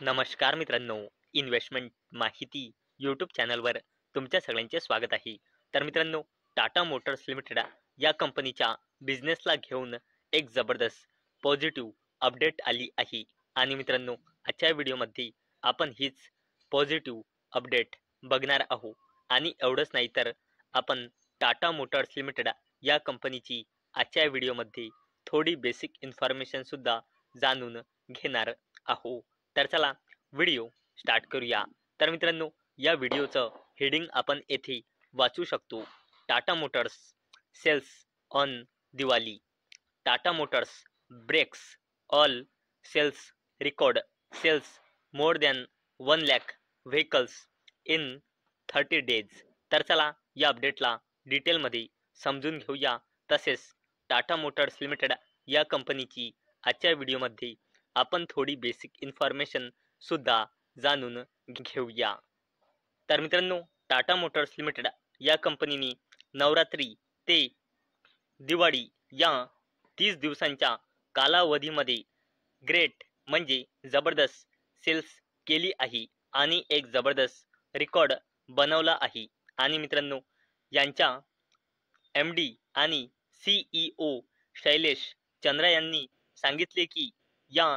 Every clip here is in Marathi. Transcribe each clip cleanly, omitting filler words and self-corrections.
नमस्कार मित्रांनो, इन्व्हेस्टमेंट माहिती यूट्यूब चॅनलवर तुमच्या सगळ्यांचे स्वागत आहे. तर मित्रांनो, टाटा मोटर्स लिमिटेड या कंपनीच्या बिझनेसला घेऊन एक जबरदस्त पॉझिटिव्ह अपडेट आली आहे. आणि मित्रांनो, आजच्या व्हिडिओमध्ये आपण हीच पॉझिटिव्ह अपडेट बघणार आहोत. आणि एवढंच नाही तर आपण टाटा मोटर्स लिमिटेड या कंपनीची आजच्या व्हिडिओमध्ये थोडी बेसिक इन्फॉर्मेशन सुद्धा जाणून घेणार आहोत. तर चला व्हिडिओ स्टार्ट करूया. तर मित्रांनो, या व्हिडिओचं हेडिंग आपण येथे वाचू शकतो. Tata motors sales on Diwali. Tata motors breaks all sales record sells more than 1 lakh vehicles in 30 days. तर चला या अपडेटला डिटेलमध्ये समजून घेऊया. तसेच टाटा मोटर्स लिमिटेड या कंपनीची आजच्या व्हिडिओमध्ये आपण थोडी बेसिक इन्फॉर्मेशन सुद्धा जाणून घेऊया. तर मित्रांनो, टाटा मोटर्स लिमिटेड या कंपनीने नवरात्री ते दिवाळी या 30 दिवसांच्या कालावधीमध्ये ग्रेट म्हणजे जबरदस्त सेल्स केली आहे आणि एक जबरदस्त रेकॉर्ड बनवला आहे. आणि मित्रांनो, यांच्या MD आणि CEO शैलेश चंद्र यांनी सांगितले की या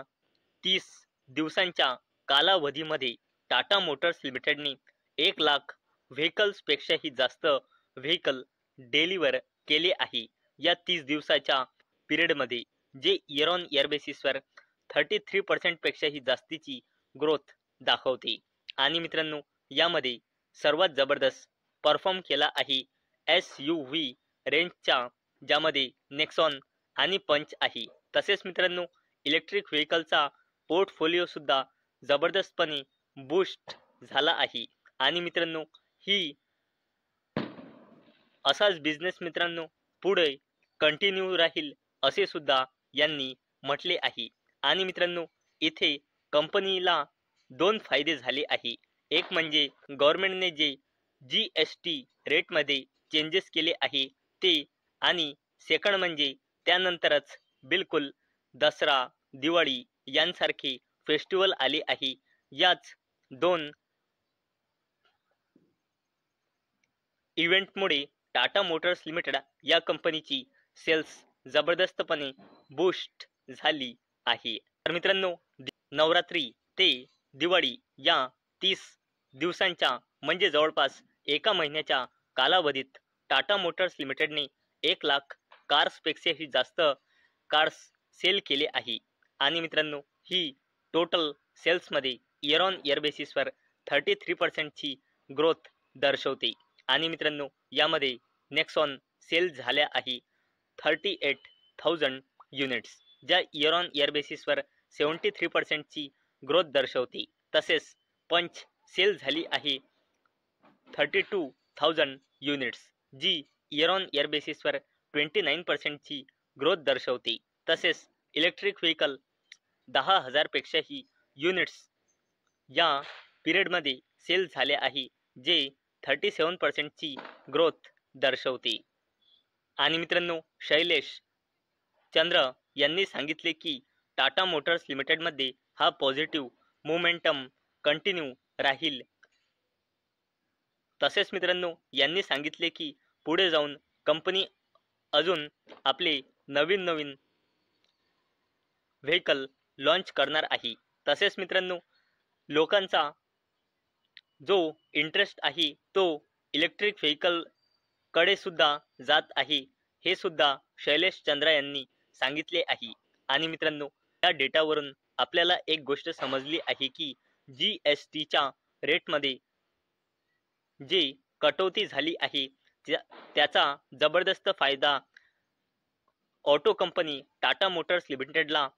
30 दिवसांच्या कालावधीमध्ये टाटा मोटर्स लिमिटेडने 1 लाख व्हेकल्सपेक्षाही जास्त व्हेकल डिलिव्हर केले आहे. या 30 दिवसाच्या पिरियडमध्ये जे इयर ऑन इयर बेसिसवर 33% पेक्षाही जास्तीची ग्रोथ दाखवते. आणि मित्रांनो, यामध्ये सर्वात जबरदस्त परफॉर्म केला आहे SUV रेंजच्या, ज्यामध्ये नेक्सॉन आणि पंच आहे. तसेच मित्रांनो, इलेक्ट्रिक व्हेकलचा पोर्टफोलिओ सुद्धा जबरदस्तपणे बूस्ट झाला आहे. आणि मित्रांनो, ही असाच बिझनेस मित्रांनो पुढे कंटिन्यू राहील असे सुद्धा यांनी म्हटले आहे. आणि मित्रांनो, इथे कंपनीला 2 फायदे झाले आहे. एक म्हणजे गव्हर्नमेंटने जे GST रेटमध्ये चेंजेस केले आहे ते, आणि सेकंड म्हणजे त्यानंतरच बिलकुल दसरा दिवाळी यांसारखे फेस्टिवल आले आहे. याच 2 इव्हेंटमुळे टाटा मोटर्स लिमिटेड या कंपनीची सेल्स जबरदस्तपणे बूस्ट झाली आहे. तर मित्रांनो, नवरात्री ते दिवाळी या 30 दिवसांच्या म्हणजे जवळपास एका महिन्याच्या कालावधीत टाटा मोटर्स लिमिटेडने 1 लाख कार्सपेक्षाही जास्त कार्स सेल केले आहे. आणि मित्रांनो, ही टोटल सेल्समध्ये इयर ऑन इयर बेसिसवर 33% ची ग्रोथ दर्शवते. आणि मित्रांनो, यामध्ये नेक्सॉन सेल झाल्या आहे 38,000 युनिट्स, ज्या इयर ऑन इयर बेसिसवर 73% ची ग्रोथ दर्शवते. तसेच पंच सेल झाली आहे 32,000 युनिट्स, जी इयर ऑन इयर बेसिसवर 29% ची ग्रोथ दर्शवते. तसेच इलेक्ट्रिक व्हेकल 10,000 पेक्षाही युनिट्स या पिरियडमध्ये सेल झाले आहे, जे 37% ची ग्रोथ दर्शवते. आणि मित्रांनो, शैलेश चंद्र यांनी सांगितले की टाटा मोटर्स लिमिटेडमध्ये हा पॉझिटिव्ह मोमेंटम कंटिन्यू राहील. तसेच मित्रांनो, यांनी सांगितले की पुढे जाऊन कंपनी अजून आपले नवीन नवीन व्हेकल लॉन्च करणार आहे. तसेच मित्रांनो, लोकांचा जो इंटरेस्ट आहे तो इलेक्ट्रिक व्हेकल कडे सुद्धा जात आहे, हे सुद्धा शैलेश चंद्र यांनी सांगितले आहे. आणि मित्रांनो, या डेटावरून आपल्याला एक गोष्ट समजली आहे की GSTच्या रेटमध्ये जे कटौती झाली आहे त्याचा जबरदस्त फायदा ऑटो कंपनी टाटा मोटर्स लिमिटेडला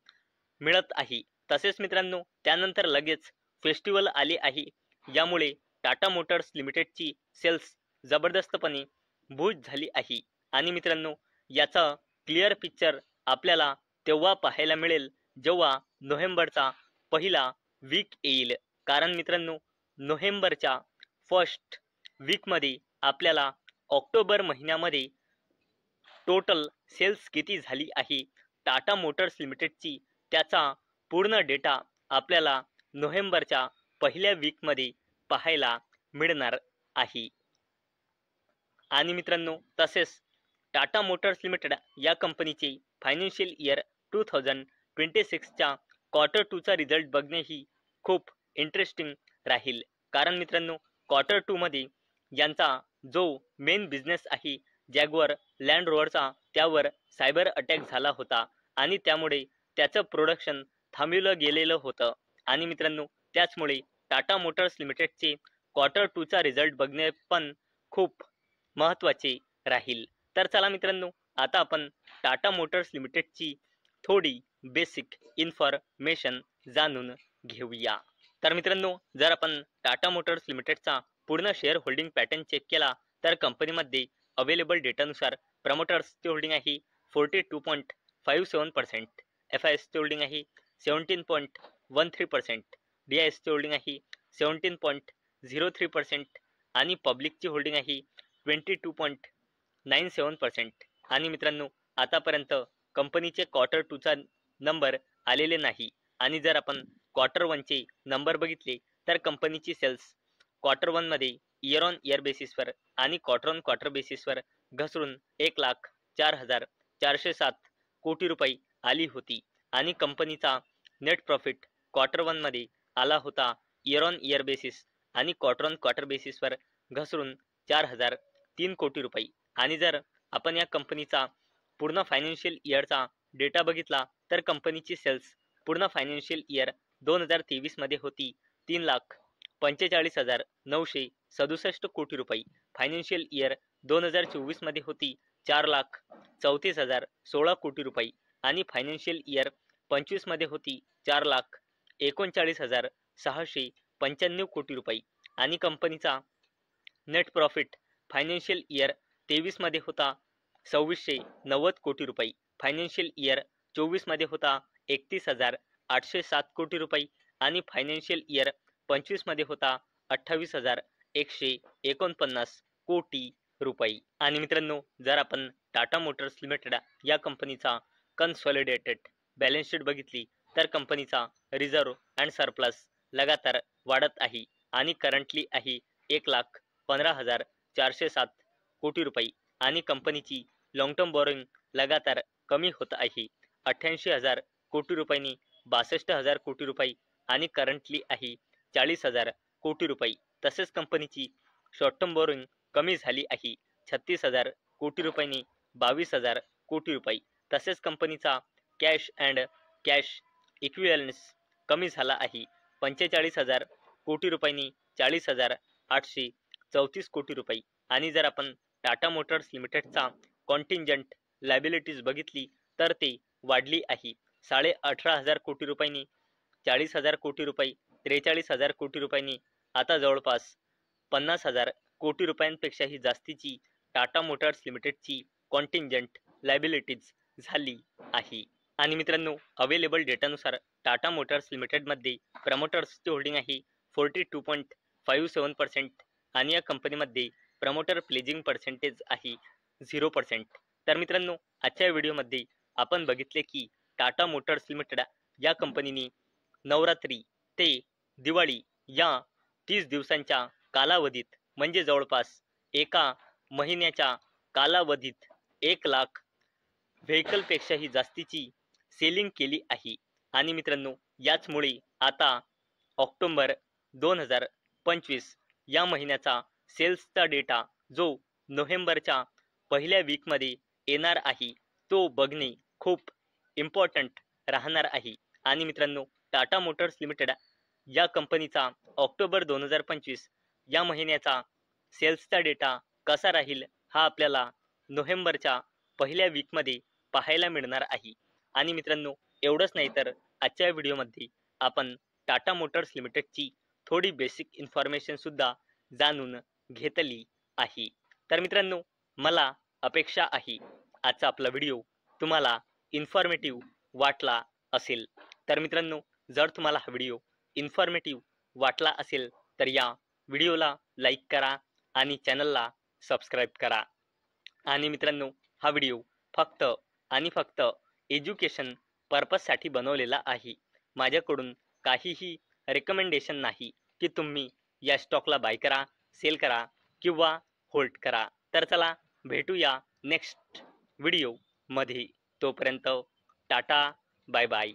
मिळत आहे. तसेच मित्रांनो, त्यानंतर लगेच फेस्टिवल आले आहे, यामुळे टाटा मोटर्स लिमिटेडची सेल्स जबरदस्तपणे बूस्ट झाली आहे. आणि मित्रांनो, याचा क्लिअर पिक्चर आपल्याला तेव्हा पाहायला मिळेल जेव्हा नोव्हेंबरचा पहिला वीक येईल. कारण मित्रांनो, नोव्हेंबरच्या फर्स्ट वीकमध्ये आपल्याला ऑक्टोबर महिन्यामध्ये टोटल सेल्स किती झाली आहे टाटा मोटर्स लिमिटेडची, त्याचा पूर्ण डेटा आपल्याला नोव्हेंबरच्या पहिल्या वीकमध्ये पाहायला मिळणार आहे। आणि मित्रांनो तसेच टाटा मोटर्स लिमिटेड या कंपनीचे फायनान्शियल इयर 2026च्या क्वार्टर 2चा रिझल्ट बघणेही खूप इंटरेस्टिंग राहील। कारण मित्रांनो क्वार्टर 2 मध्ये यांचा जो मेन बिझनेस आहे जॅग्वार लँड रोवरचा, त्यावर सायबर अटॅक झाला होता आणि त्यामुळे त्याचं प्रोडक्शन थांबवलं गेलेलं होतं। आणि मित्रांनो त्याचमुळे टाटा मोटर्स लिमिटेडचे क्वार्टर 2चा रिझल्ट बघणे पण खूप महत्त्वाचे राहील। तर चला मित्रांनो आता आपण टाटा मोटर्स लिमिटेडची थोडी बेसिक इन्फॉर्मेशन जाणून घेऊया। तर मित्रांनो जर आपण टाटा मोटर्स लिमिटेडचा पूर्ण शेअर होल्डिंग पॅटर्न चेक केला तर कंपनीमध्ये अवेलेबल डेटानुसार प्रमोटर्सची होल्डिंग आहे 42.57%, FISची होल्डिंग आहे 17.13%, DISची होल्डिंग आहे 17.03% आणि पब्लिकची होल्डिंग आहे 22.97%। आणि मित्रांनो आतापर्यंत कंपनीचे क्वार्टर 2चा नंबर आलेले नाही आणि जर आपण क्वार्टर 1चे नंबर बघितले तर कंपनीची सेल्स क्वार्टर 1 मध्ये इयर ऑन इयर बेसिसवर आणि क्वार्टर ऑन क्वार्टर बेसिसवर घसरून 1,04,407 कोटी रुपये आली होती आणि कंपनीचा नेट प्रॉफिट क्वार्टर 1 मध्ये आला होता इयर ऑन इयर बेसिस आणि क्वार्टर ऑन क्वार्टर बेसिसवर घसरून 4,003 कोटी रुपये। आणि जर आपण या कंपनीचा पूर्ण फायनान्शियल इयरचा डेटा बघितला तर कंपनीची सेल्स पूर्ण फायनान्शियल इयर 2023 मध्ये होती 3,45,967 कोटी रुपये, फायनान्शियल इयर 2024 मध्ये होती 4,34,016 कोटी रुपये आणि फायनान्शियल इयर 25 मध्ये होती 4,39,695 कोटी रुपये। आणि कंपनीचा नेट प्रॉफिट फायनान्शियल इयर 23 मध्ये होता 2,690 कोटी रुपये, फायनान्शियल इयर 24 मध्ये होता 31,807 कोटी रुपये आणि फायनान्शियल इयर 25 मध्ये होता 28,149 कोटी रुपये। आणि मित्रांनो जर आपण टाटा मोटर्स लिमिटेड या कंपनीचा कन्सॉलिडेटेड बॅलन्स शीट बघितली तर कंपनीचा रिझर्व अँड सरप्लस लगातार वाढत आहे आणि करंटली आहे 1,15,407 कोटी रुपये आणि कंपनीची लॉंग टर्म बॉरोइंग लगातार कमी होत आहे 88,000 कोटी रुपयांनी 62,000 कोटी रुपये आणि करंटली आहे 40,000 कोटी रुपये। तसेच कंपनीची शॉर्ट टर्म बॉरोइंग कमी झाली आहे 36,000 कोटी रुपयांनी 22,000 कोटी रुपये। तसेच कंपनीचा कॅश अँड कॅश इक्विव्हॅलन्स कमी झाला आहे 45,000 कोटी रुपयांनी 40,834 कोटी रुपये। आणि जर आपण टाटा मोटर्स लिमिटेडचा कॉन्टिंजंट लायबिलिटीज बघितली तर ते वाढली आहे 18,500 कोटी रुपयांनी 40,000 कोटी रुपये, 43,000 कोटी रुपयांनी आता जवळपास 50,000 कोटी रुपयांपेक्षाही जास्तीची टाटा मोटर्स लिमिटेडची कॉन्टिंजंट लायबिलिटीज झाली आहे। आणि मित्रांनो अवेलेबल डेटानुसार टाटा मोटर्स लिमिटेडमध्ये प्रमोटर्सची होल्डिंग आहे 42.57% आणि या कंपनीमध्ये प्रमोटर प्लेजिंग पर्सेंटेज आहे 0%। तर मित्रांनो आजच्या व्हिडिओमध्ये आपण बघितले की टाटा मोटर्स लिमिटेड या कंपनीने नवरात्री ते दिवाळी या 30 दिवसांच्या कालावधीत म्हणजे जवळपास एका महिन्याच्या कालावधीत 1 लाख व्हेकलपेक्षाही जास्तीची सेलिंग केली आहे। आणि मित्रांनो याचमुळे आता ऑक्टोबर 2025 या महिन्याचा सेल्सचा डेटा जो नोव्हेंबरच्या पहिल्या वीकमध्ये येणार आहे तो बघणे खूप इम्पॉर्टंट राहणार आहे। आणि मित्रांनो टाटा मोटर्स लिमिटेड या कंपनीचा ऑक्टोबर 2025 या महिन्याचा सेल्सचा डेटा कसा राहील हा आपल्याला नोव्हेंबरच्या पहिल्या वीकमध्ये पाहायला मिळणार आहे। आणि मित्रांनो एवढंच नाही तर आजच्या व्हिडिओमध्ये आपण टाटा मोटर्स लिमिटेडची थोडी बेसिक इन्फॉर्मेशन सुद्धा जाणून घेतली आहे। तर मित्रांनो मला अपेक्षा आहे आजचा आपला व्हिडिओ तुम्हाला इन्फॉर्मेटिव्ह वाटला असेल। तर मित्रांनो जर तुम्हाला हा व्हिडिओ इन्फॉर्मेटिव्ह वाटला असेल तर या व्हिडिओला लाईक करा आणि चॅनलला सबस्क्राईब करा। आणि मित्रांनो हा व्हिडिओ फक्त आणि फक्त एज्युकेशन पर्पजसाठी बनवलेला आहे। माझ्याकडून काहीही रेकमेंडेशन नाही की तुम्ही या स्टॉकला बाय करा, सेल करा किंवा होल्ड करा. तर चला भेटूया नेक्स्ट व्हिडिओ मध्ये. तोपर्यंत टाटा, बाय बाय.